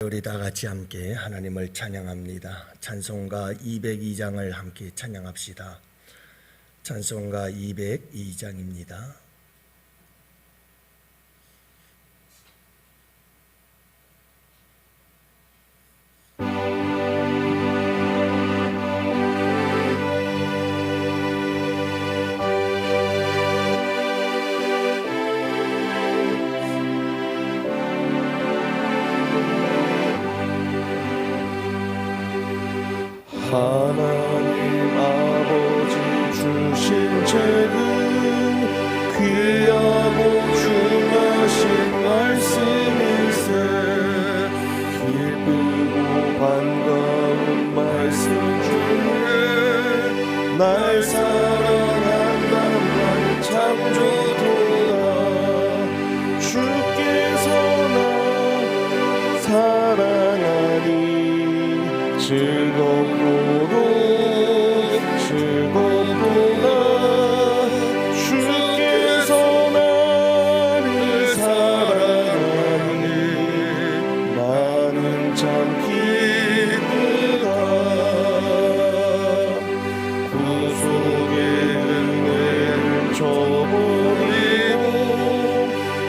우리 다 같이 함께 하나님을 찬양합니다. 찬송가 202장을 함께 찬양합시다. 찬송가 202장입니다. 하나님 아버지 주신 책은 귀하고 중하신 말씀일세. 기쁘고 반가운 말씀 중에 날 사랑한다는 말 창조도다. 주께서 나 사랑하니 즐겁고도 즐겁도다. 주께서 나를 사랑하니 나는 참 기쁘다. 구속의 은혜를 저버리고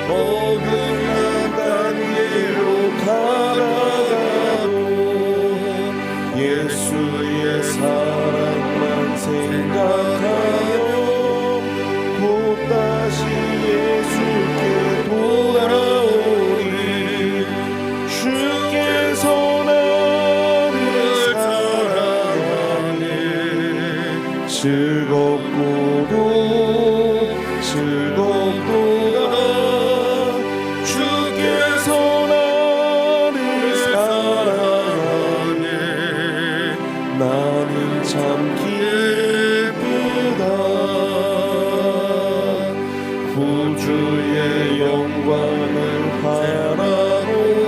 어긋난 단계로 가다가도 예수의 사랑만 생각하며 곧 다시 예수께 돌아오리. 주께서 나를 사랑하니 즐겁고도 즐겁도다. 주께서 나를 사랑하니 나는 참 기쁘다. 구주의 영광을 바라보며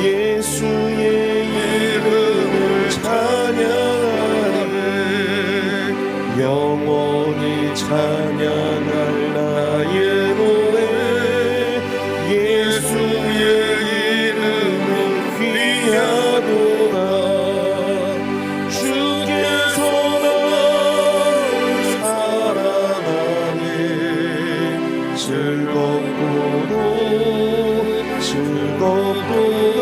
예수의 이름을 찬양하네. 영원히 찬양할 나의 노래. 예수의 이름은 귀하도다. 주께서 나를 사랑하니 즐겁고도 즐겁도다.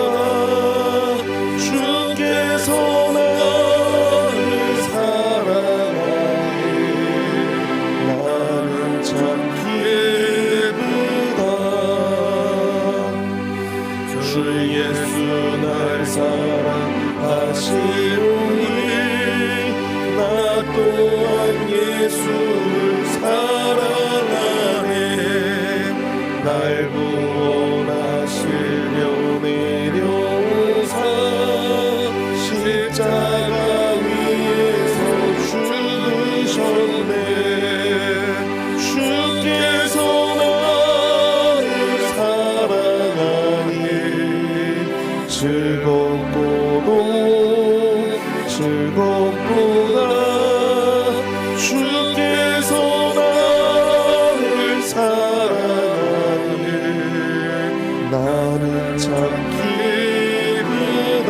주께서 나를 사랑하니 나는 참 기쁘다. 주 예수 날 사랑하시오니 나 또한 예수를 사랑하네. 날 구원하시려 내려오사 십자가 위에서 죽으셨네. 주께서 나를 사랑하니 즐겁고도 즐겁도다. 주께서 나를 사랑하니 나는 참 기쁘다.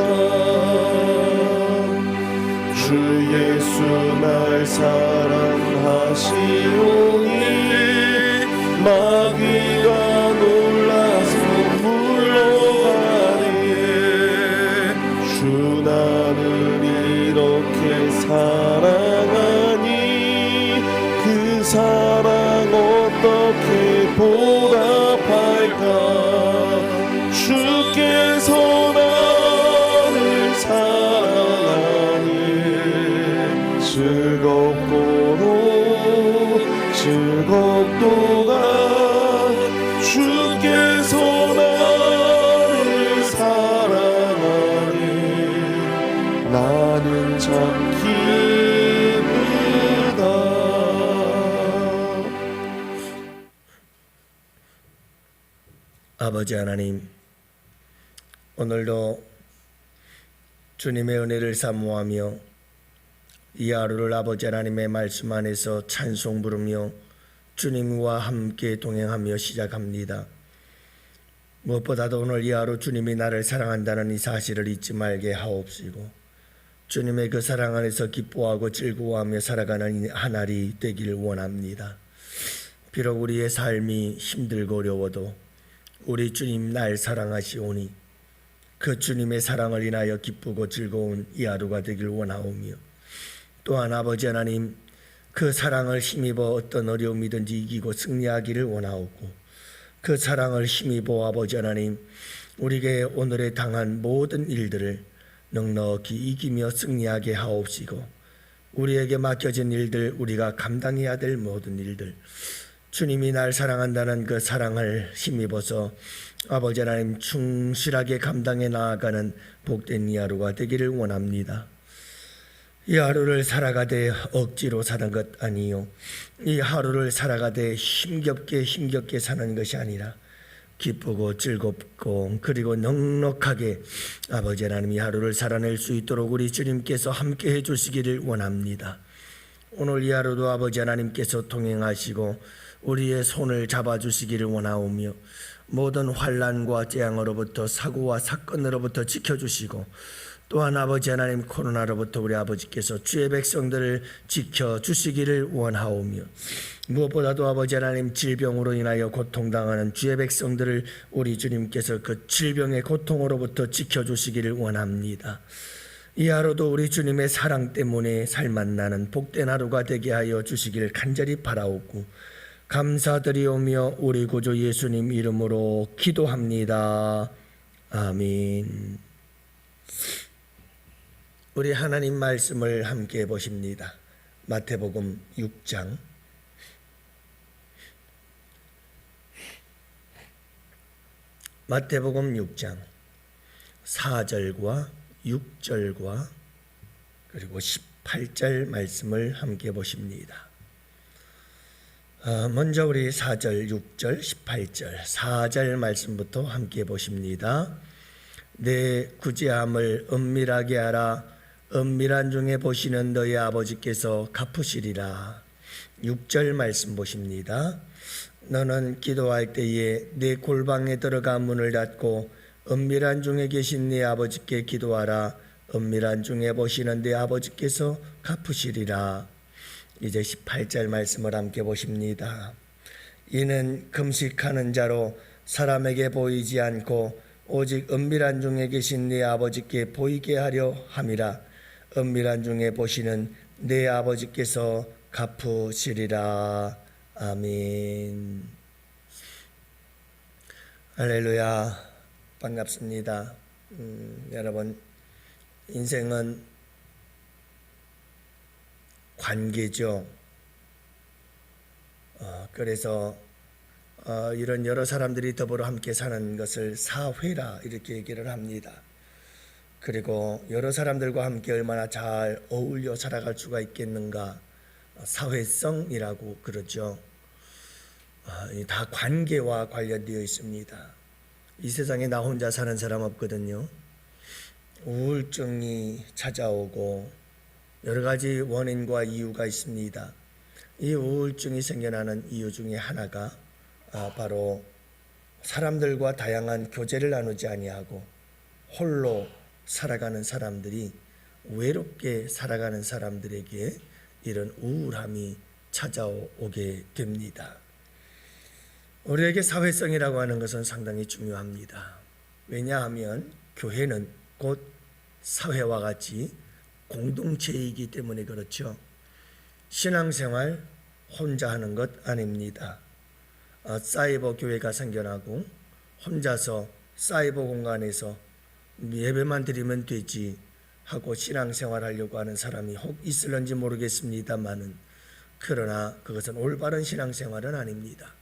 주 예수 날 사랑하시오니 마귀가 놀라서 물러가네. 주 나를 이렇게 사랑하니 그 사랑 어떻게 보답할까. 주께서 나를 사랑하니 즐겁고도 즐겁도다. 주께서 나를 사랑하니 나는 참 기쁘다. 아버지 하나님, 오늘도 주님의 은혜를 사모하며 이 하루를 아버지 하나님의 말씀 안에서 찬송 부르며 주님과 함께 동행하며 시작합니다. 무엇보다도 오늘 이 하루 주님이 나를 사랑한다는 이 사실을 잊지 말게 하옵시고 주님의 그 사랑 안에서 기뻐하고 즐거워하며 살아가는 한 알이 되기를 원합니다. 비록 우리의 삶이 힘들고 어려워도 우리 주님 날 사랑하시오니 그 주님의 사랑을 인하여 기쁘고 즐거운 이 하루가 되길 원하오며 또한 아버지 하나님 그 사랑을 힘입어 어떤 어려움이든지 이기고 승리하기를 원하오고 그 사랑을 힘입어 아버지 하나님 우리에게 오늘에 당한 모든 일들을 넉넉히 이기며 승리하게 하옵시고 우리에게 맡겨진 일들 우리가 감당해야 될 모든 일들 주님이 날 사랑한다는 그 사랑을 힘입어서 아버지 하나님 충실하게 감당해 나아가는 복된 이 하루가 되기를 원합니다. 이 하루를 살아가되 억지로 사는 것 아니요 이 하루를 살아가되 힘겹게 사는 것이 아니라 기쁘고 즐겁고 그리고 넉넉하게 아버지 하나님 이 하루를 살아낼 수 있도록 우리 주님께서 함께 해주시기를 원합니다. 오늘 이 하루도 아버지 하나님께서 통행하시고 우리의 손을 잡아주시기를 원하오며 모든 환난과 재앙으로부터 사고와 사건으로부터 지켜주시고 또한 아버지 하나님 코로나로부터 우리 아버지께서 주의 백성들을 지켜주시기를 원하오며 무엇보다도 아버지 하나님 질병으로 인하여 고통당하는 주의 백성들을 우리 주님께서 그 질병의 고통으로부터 지켜주시기를 원합니다. 이 하루도 우리 주님의 사랑 때문에 살맛나는 복된 하루가 되게 하여 주시기를 간절히 바라옵고 감사드리오며 우리 구주 예수님 이름으로 기도합니다. 아멘. 우리 하나님 말씀을 함께 보십니다. 마태복음 6장 마태복음 6장 4절과 6절과 그리고 18절 말씀을 함께 보십니다. 먼저 우리 4절, 6절, 18절 4절 말씀부터 함께 보십니다. 내 구제함을 은밀하게 하라. 은밀한 중에 보시는 너희 아버지께서 갚으시리라. 6절 말씀 보십니다. 너는 기도할 때에 내 골방에 들어가 문을 닫고 은밀한 중에 계신 네 아버지께 기도하라. 은밀한 중에 보시는 네 아버지께서 갚으시리라. 이제 18절 말씀을 함께 보십니다. 이는 금식하는 자로 사람에게 보이지 않고 오직 은밀한 중에 계신 네 아버지께 보이게 하려 함이라. 은밀한 중에 보시는 네 아버지께서 갚으시리라. 아멘. 할렐루야. 반갑습니다. 여러분, 인생은 관계죠. 그래서 이런 여러 사람들이 더불어 함께 사는 것을 사회라 이렇게 얘기를 합니다. 그리고 여러 사람들과 함께 얼마나 잘 어울려 살아갈 수가 있겠는가, 사회성이라고 그러죠. 다 관계와 관련되어 있습니다. 이 세상에 나 혼자 사는 사람 없거든요. 우울증이 찾아오고 여러 가지 원인과 이유가 있습니다. 이 우울증이 생겨나는 이유 중에 하나가 바로 사람들과 다양한 교제를 나누지 아니하고 홀로 살아가는 사람들이, 외롭게 살아가는 사람들에게 이런 우울함이 찾아오게 됩니다. 우리에게 사회성이라고 하는 것은 상당히 중요합니다. 왜냐하면 교회는 곧 사회와 같이 공동체이기 때문에 그렇죠. 신앙생활 혼자 하는 것 아닙니다. 사이버 교회가 생겨나고 혼자서 사이버 공간에서 예배만 드리면 되지 하고 신앙생활 하려고 하는 사람이 혹 있을런지 모르겠습니다만은, 그러나 그것은 올바른 신앙생활은 아닙니다.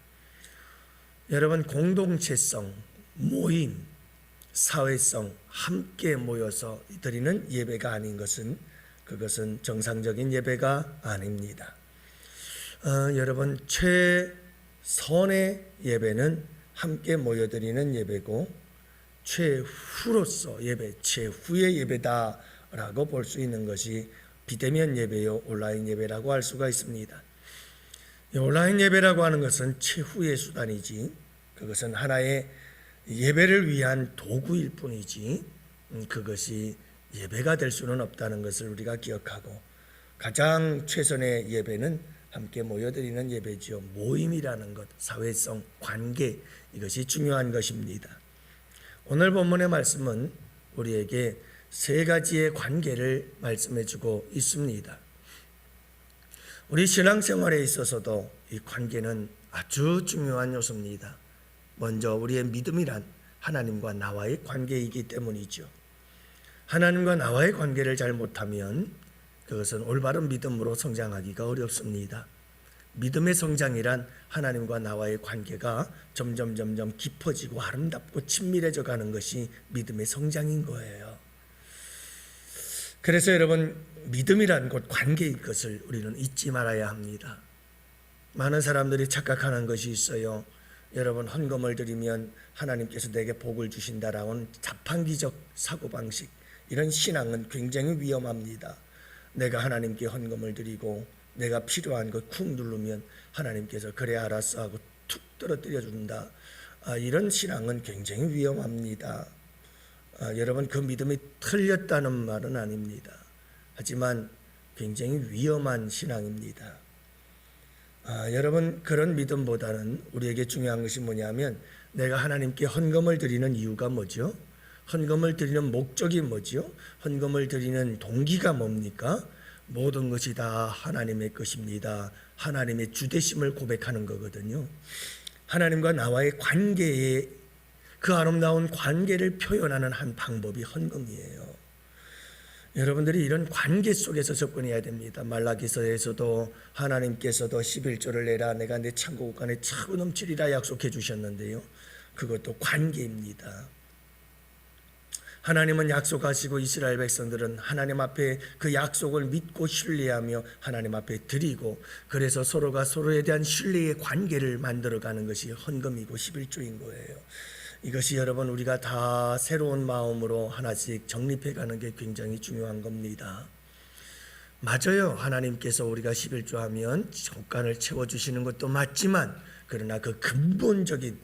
여러분, 공동체성, 모임, 사회성, 함께 모여서 드리는 예배가 아닌 것은, 그것은 정상적인 예배가 아닙니다. 여러분, 최선의 예배는 함께 모여드리는 예배고, 최후로서 예배, 최후의 예배다라고 볼 수 있는 것이 비대면 예배요 온라인 예배라고 할 수가 있습니다. 온라인 예배라고 하는 것은 최후의 수단이지, 그것은 하나의 예배를 위한 도구일 뿐이지 그것이 예배가 될 수는 없다는 것을 우리가 기억하고, 가장 최선의 예배는 함께 모여드리는 예배지요. 모임이라는 것, 사회성, 관계, 이것이 중요한 것입니다. 오늘 본문의 말씀은 우리에게 세 가지의 관계를 말씀해주고 있습니다. 우리 신앙생활에 있어서도 이 관계는 아주 중요한 요소입니다. 먼저 우리의 믿음이란 하나님과 나와의 관계이기 때문이죠. 하나님과 나와의 관계를 잘 못하면 그것은 올바른 믿음으로 성장하기가 어렵습니다. 믿음의 성장이란 하나님과 나와의 관계가 점점 깊어지고 아름답고 친밀해져 가는 것이 믿음의 성장인 거예요. 그래서 여러분, 믿음이란 곧 관계인 것을 우리는 잊지 말아야 합니다. 많은 사람들이 착각하는 것이 있어요. 여러분, 헌금을 드리면 하나님께서 내게 복을 주신다라는 자판기적 사고방식, 이런 신앙은 굉장히 위험합니다. 내가 하나님께 헌금을 드리고 내가 필요한 것 쿵 누르면 하나님께서 그래 알았어 하고 툭 떨어뜨려 준다. 이런 신앙은 굉장히 위험합니다. 여러분, 그 믿음이 틀렸다는 말은 아닙니다. 하지만 굉장히 위험한 신앙입니다. 여러분, 그런 믿음보다는 우리에게 중요한 것이 뭐냐면, 내가 하나님께 헌금을 드리는 이유가 뭐죠? 헌금을 드리는 목적이 뭐죠? 헌금을 드리는 동기가 뭡니까? 모든 것이 다 하나님의 것입니다. 하나님의 주되심을 고백하는 거거든요. 하나님과 나와의 관계에, 그 아름다운 관계를 표현하는 한 방법이 헌금이에요. 여러분들이 이런 관계 속에서 접근해야 됩니다. 말라기서에서도 하나님께서도 11조를 내라, 내가 내 창고국 안에 차고 넘치리라 약속해 주셨는데요, 그것도 관계입니다. 하나님은 약속하시고 이스라엘 백성들은 하나님 앞에 그 약속을 믿고 신뢰하며 하나님 앞에 드리고, 그래서 서로가 서로에 대한 신뢰의 관계를 만들어가는 것이 헌금이고 11조인 거예요. 이것이 여러분, 우리가 다 새로운 마음으로 하나씩 정립해가는 게 굉장히 중요한 겁니다. 맞아요. 하나님께서 우리가 11조 하면 족간을 채워주시는 것도 맞지만, 그러나 그 근본적인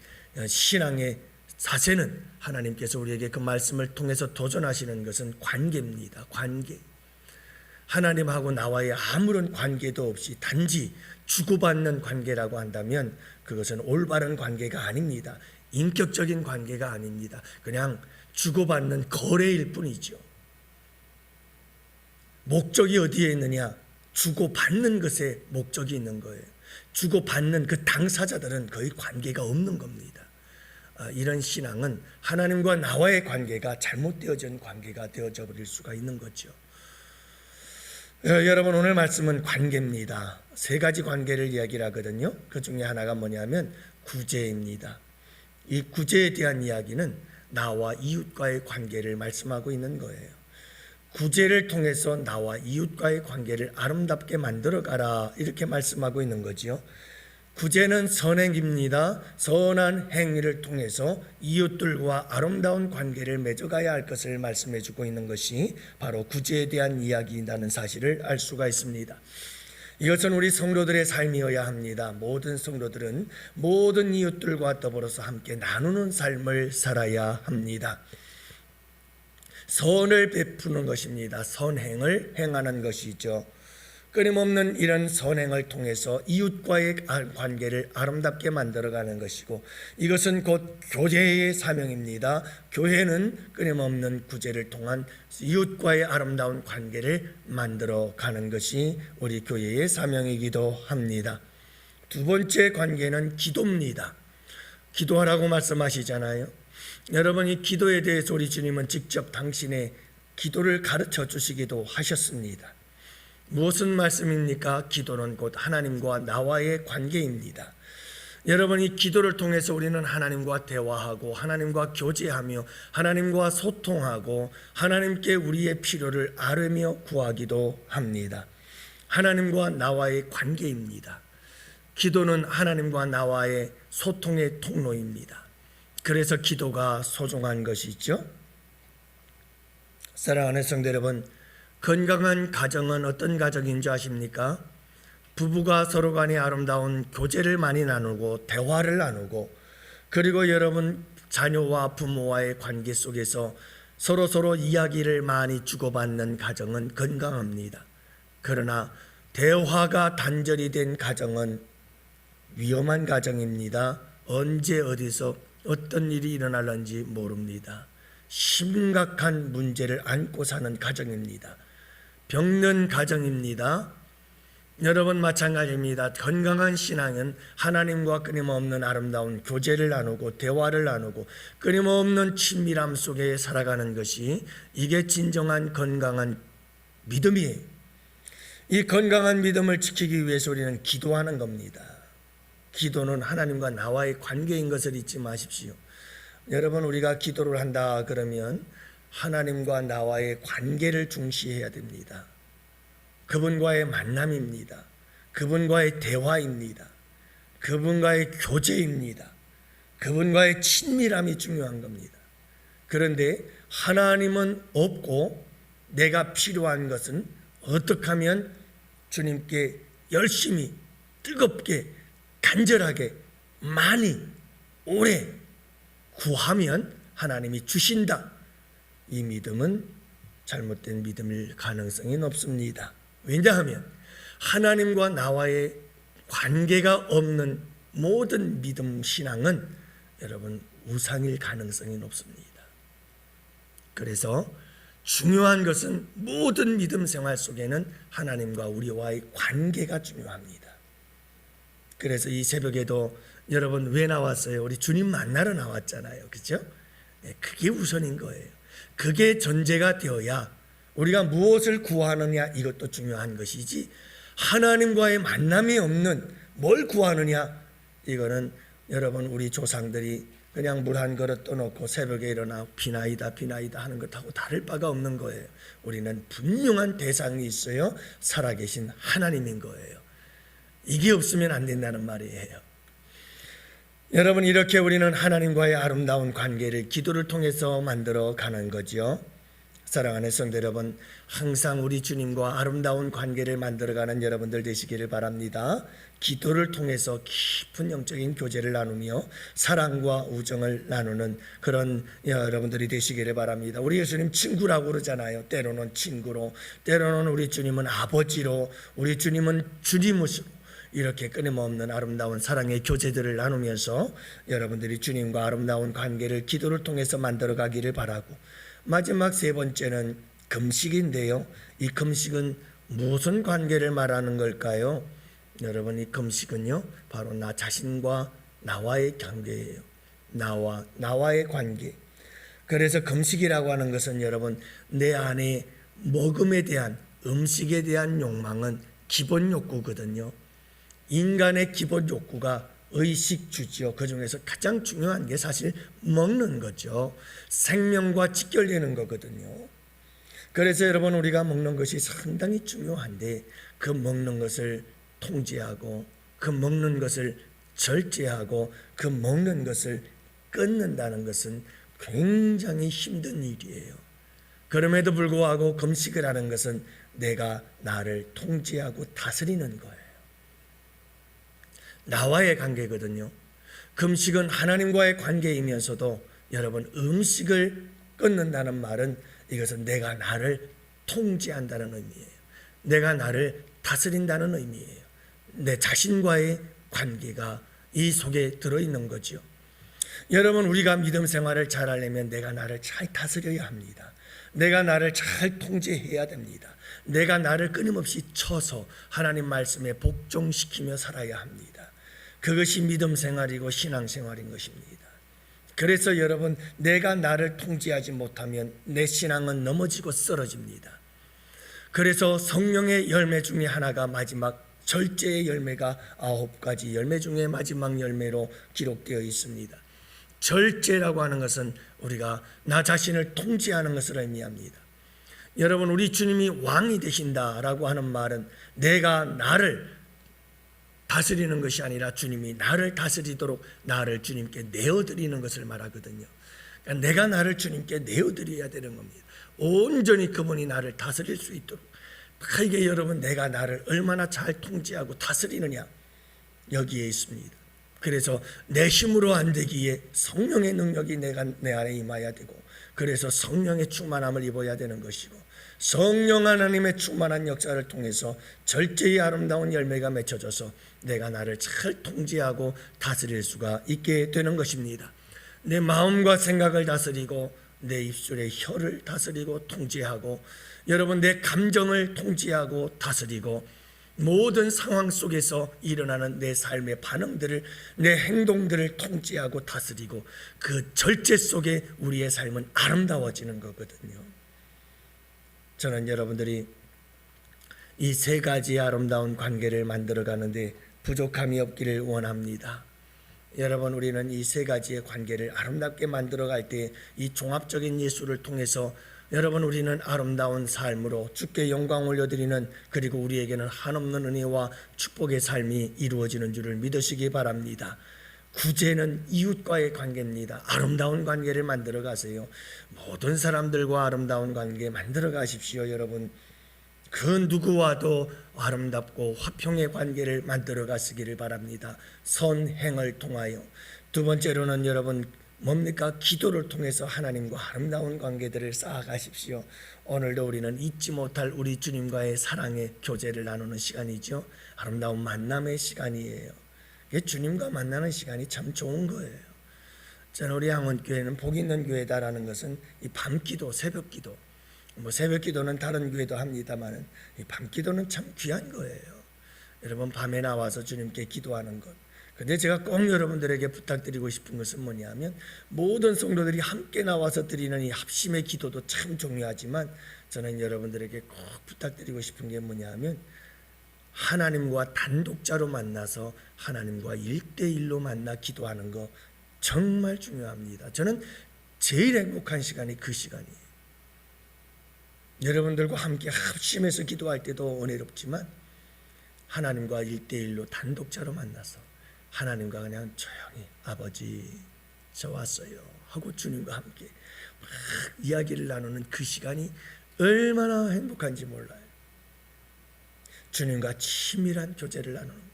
신앙의 사세는 하나님께서 우리에게 그 말씀을 통해서 도전하시는 것은 관계입니다. 관계. 하나님하고 나와의 아무런 관계도 없이 단지 주고받는 관계라고 한다면 그것은 올바른 관계가 아닙니다. 인격적인 관계가 아닙니다. 그냥 주고받는 거래일 뿐이죠. 목적이 어디에 있느냐? 주고받는 것에 목적이 있는 거예요. 주고받는 그 당사자들은 거의 관계가 없는 겁니다. 이런 신앙은 하나님과 나와의 관계가 잘못되어진 관계가 되어져 버릴 수가 있는 거죠. 여러분, 오늘 말씀은 관계입니다. 세 가지 관계를 이야기를 하거든요. 그 중에 하나가 뭐냐면 구제입니다. 이 구제에 대한 이야기는 나와 이웃과의 관계를 말씀하고 있는 거예요. 구제를 통해서 나와 이웃과의 관계를 아름답게 만들어가라, 이렇게 말씀하고 있는 거지요. 구제는 선행입니다. 선한 행위를 통해서 이웃들과 아름다운 관계를 맺어가야 할 것을 말씀해주고 있는 것이 바로 구제에 대한 이야기라는 사실을 알 수가 있습니다. 이것은 우리 성도들의 삶이어야 합니다. 모든 성도들은 모든 이웃들과 더불어서 함께 나누는 삶을 살아야 합니다. 선을 베푸는 것입니다. 선행을 행하는 것이죠. 끊임없는 이런 선행을 통해서 이웃과의 관계를 아름답게 만들어가는 것이고, 이것은 곧 교회의 사명입니다. 교회는 끊임없는 구제를 통한 이웃과의 아름다운 관계를 만들어가는 것이 우리 교회의 사명이기도 합니다. 두 번째 관계는 기도입니다. 기도하라고 말씀하시잖아요. 여러분, 이 기도에 대해서 우리 주님은 직접 당신의 기도를 가르쳐 주시기도 하셨습니다. 무엇은 말씀입니까? 기도는 곧 하나님과 나와의 관계입니다. 여러분, 이 기도를 통해서 우리는 하나님과 대화하고 하나님과 교제하며 하나님과 소통하고 하나님께 우리의 필요를 아뢰며 구하기도 합니다. 하나님과 나와의 관계입니다. 기도는 하나님과 나와의 소통의 통로입니다. 그래서 기도가 소중한 것이죠. 사랑하는 성도 여러분, 건강한 가정은 어떤 가정인 줄 아십니까? 부부가 서로 간에 아름다운 교제를 많이 나누고 대화를 나누고, 그리고 여러분 자녀와 부모와의 관계 속에서 서로 이야기를 많이 주고받는 가정은 건강합니다. 그러나 대화가 단절이 된 가정은 위험한 가정입니다. 언제 어디서 어떤 일이 일어날는지 모릅니다. 심각한 문제를 안고 사는 가정입니다. 병든 가정입니다. 여러분 마찬가지입니다. 건강한 신앙은 하나님과 끊임없는 아름다운 교제를 나누고 대화를 나누고 끊임없는 친밀함 속에 살아가는 것이 이게 진정한 건강한 믿음이에요. 이 건강한 믿음을 지키기 위해서 우리는 기도하는 겁니다. 기도는 하나님과 나와의 관계인 것을 잊지 마십시오. 여러분 우리가 기도를 한다 그러면 하나님과 나와의 관계를 중시해야 됩니다. 그분과의 만남입니다. 그분과의 대화입니다. 그분과의 교제입니다. 그분과의 친밀함이 중요한 겁니다. 그런데 하나님은 없고 내가 필요한 것은 어떻게 하면 주님께 열심히 뜨겁게 간절하게 많이 오래 구하면 하나님이 주신다. 이 믿음은 잘못된 믿음일 가능성이 높습니다. 왜냐하면 하나님과 나와의 관계가 없는 모든 믿음 신앙은 여러분 우상일 가능성이 높습니다. 그래서 중요한 것은 모든 믿음 생활 속에는 하나님과 우리와의 관계가 중요합니다. 그래서 이 새벽에도 여러분 왜 나왔어요? 우리 주님 만나러 나왔잖아요. 그렇죠? 그게 우선인 거예요. 그게 전제가 되어야 우리가 무엇을 구하느냐 이것도 중요한 것이지 하나님과의 만남이 없는 뭘 구하느냐 이거는 여러분 우리 조상들이 그냥 물 한 그릇 떠놓고 새벽에 일어나 비나이다 하는 것하고 다를 바가 없는 거예요. 우리는 분명한 대상이 있어요. 살아계신 하나님인 거예요. 이게 없으면 안 된다는 말이에요. 여러분 이렇게 우리는 하나님과의 아름다운 관계를 기도를 통해서 만들어 가는 거죠. 사랑하는 성도 여러분, 항상 우리 주님과 아름다운 관계를 만들어가는 여러분들 되시기를 바랍니다. 기도를 통해서 깊은 영적인 교제를 나누며 사랑과 우정을 나누는 그런 여러분들이 되시기를 바랍니다. 우리 예수님 친구라고 그러잖아요. 때로는 친구로, 때로는 우리 주님은 아버지로, 우리 주님은 주님으로 이렇게 끊임없는 아름다운 사랑의 교제들을 나누면서 여러분들이 주님과 아름다운 관계를 기도를 통해서 만들어가기를 바라고, 마지막 세 번째는 금식인데요. 이 금식은 무슨 관계를 말하는 걸까요? 여러분 이 금식은요 바로 나 자신과 나와의 관계예요. 나와의 관계. 그래서 금식이라고 하는 것은 여러분 내 안에 먹음에 대한 음식에 대한 욕망은 기본 욕구거든요. 인간의 기본 욕구가 의식주지요. 그 중에서 가장 중요한 게 사실 먹는 거죠. 생명과 직결되는 거거든요. 그래서 여러분 우리가 먹는 것이 상당히 중요한데 그 먹는 것을 통제하고 그 먹는 것을 절제하고 그 먹는 것을 끊는다는 것은 굉장히 힘든 일이에요. 그럼에도 불구하고 금식을 하는 것은 내가 나를 통제하고 다스리는 거예요. 나와의 관계거든요. 금식은 하나님과의 관계이면서도 여러분 음식을 끊는다는 말은 이것은 내가 나를 통제한다는 의미예요. 내가 나를 다스린다는 의미예요. 내 자신과의 관계가 이 속에 들어있는 거죠. 여러분 우리가 믿음 생활을 잘하려면 내가 나를 잘 다스려야 합니다. 내가 나를 잘 통제해야 됩니다. 내가 나를 끊임없이 쳐서 하나님 말씀에 복종시키며 살아야 합니다. 그것이 믿음 생활이고 신앙 생활인 것입니다. 그래서 여러분 내가 나를 통제하지 못하면 내 신앙은 넘어지고 쓰러집니다. 그래서 성령의 열매 중에 하나가 마지막 절제의 열매가 9가지 열매 중에 마지막 열매로 기록되어 있습니다. 절제라고 하는 것은 우리가 나 자신을 통제하는 것을 의미합니다. 여러분 우리 주님이 왕이 되신다라고 하는 말은 내가 나를 다스리는 것이 아니라 주님이 나를 다스리도록 나를 주님께 내어드리는 것을 말하거든요. 그러니까 내가 나를 주님께 내어드려야 되는 겁니다. 온전히 그분이 나를 다스릴 수 있도록. 이게 여러분 내가 나를 얼마나 잘 통제하고 다스리느냐 여기에 있습니다. 그래서 내 힘으로 안 되기에 성령의 능력이 내 안에 임해야 되고, 그래서 성령의 충만함을 입어야 되는 것이고, 성령 하나님의 충만한 역사를 통해서 절제의 아름다운 열매가 맺혀져서 내가 나를 잘 통제하고 다스릴 수가 있게 되는 것입니다. 내 마음과 생각을 다스리고 내 입술의 혀를 다스리고 통제하고, 여러분 내 감정을 통제하고 다스리고, 모든 상황 속에서 일어나는 내 삶의 반응들을, 내 행동들을 통제하고 다스리고, 그 절제 속에 우리의 삶은 아름다워지는 거거든요. 저는 여러분들이 이 세 가지 아름다운 관계를 만들어 가는데 부족함이 없기를 원합니다. 여러분, 우리는 이 세 가지의 관계를 아름답게 만들어 갈 때 이 종합적인 예수를 통해서 여러분 우리는 아름다운 삶으로 주께 영광 올려드리는, 그리고 우리에게는 한없는 은혜와 축복의 삶이 이루어지는 줄을 믿으시기 바랍니다. 구제는 이웃과의 관계입니다. 아름다운 관계를 만들어 가세요. 모든 사람들과 아름다운 관계 만들어 가십시오. 여러분, 그 누구와도 아름답고 화평의 관계를 만들어 가시기를 바랍니다. 선행을 통하여. 두 번째로는 여러분 뭡니까? 기도를 통해서 하나님과 아름다운 관계들을 쌓아가십시오. 오늘도 우리는 잊지 못할 우리 주님과의 사랑의 교제를 나누는 시간이죠. 아름다운 만남의 시간이에요. 주님과 만나는 시간이 참 좋은 거예요. 저는 우리 양원교회는 복 있는 교회다라는 것은 이 밤기도, 새벽기도, 새벽기도는 다른 교회도 합니다만 이 밤기도는 참 귀한 거예요. 여러분 밤에 나와서 주님께 기도하는 것. 근데 제가 꼭 여러분들에게 부탁드리고 싶은 것은 뭐냐면, 모든 성도들이 함께 나와서 드리는 이 합심의 기도도 참 중요하지만 저는 여러분들에게 꼭 부탁드리고 싶은 게 뭐냐면, 하나님과 단독자로 만나서 하나님과 1대1로 만나 기도하는 거 정말 중요합니다. 저는 제일 행복한 시간이 그 시간이에요. 여러분들과 함께 합심해서 기도할 때도 은혜롭지만 하나님과 1대1로 단독자로 만나서 하나님과 그냥 조용히 아버지 저 왔어요 하고 주님과 함께 막 이야기를 나누는 그 시간이 얼마나 행복한지 몰라요. 주님과 친밀한 교제를 나누는 것.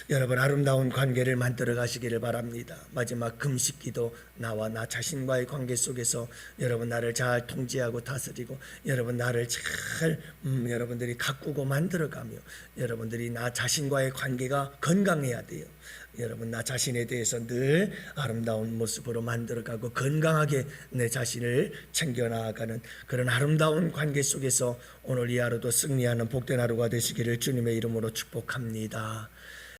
여러분 아름다운 관계를 만들어 가시기를 바랍니다. 마지막 금식기도, 나와 나 자신과의 관계 속에서 여러분 나를 잘 통제하고 다스리고, 여러분 나를 잘 여러분들이 가꾸고 만들어가며, 여러분들이 나 자신과의 관계가 건강해야 돼요. 여러분 나 자신에 대해서 늘 아름다운 모습으로 만들어가고 건강하게 내 자신을 챙겨나가는 그런 아름다운 관계 속에서 오늘 이 하루도 승리하는 복된 하루가 되시기를 주님의 이름으로 축복합니다.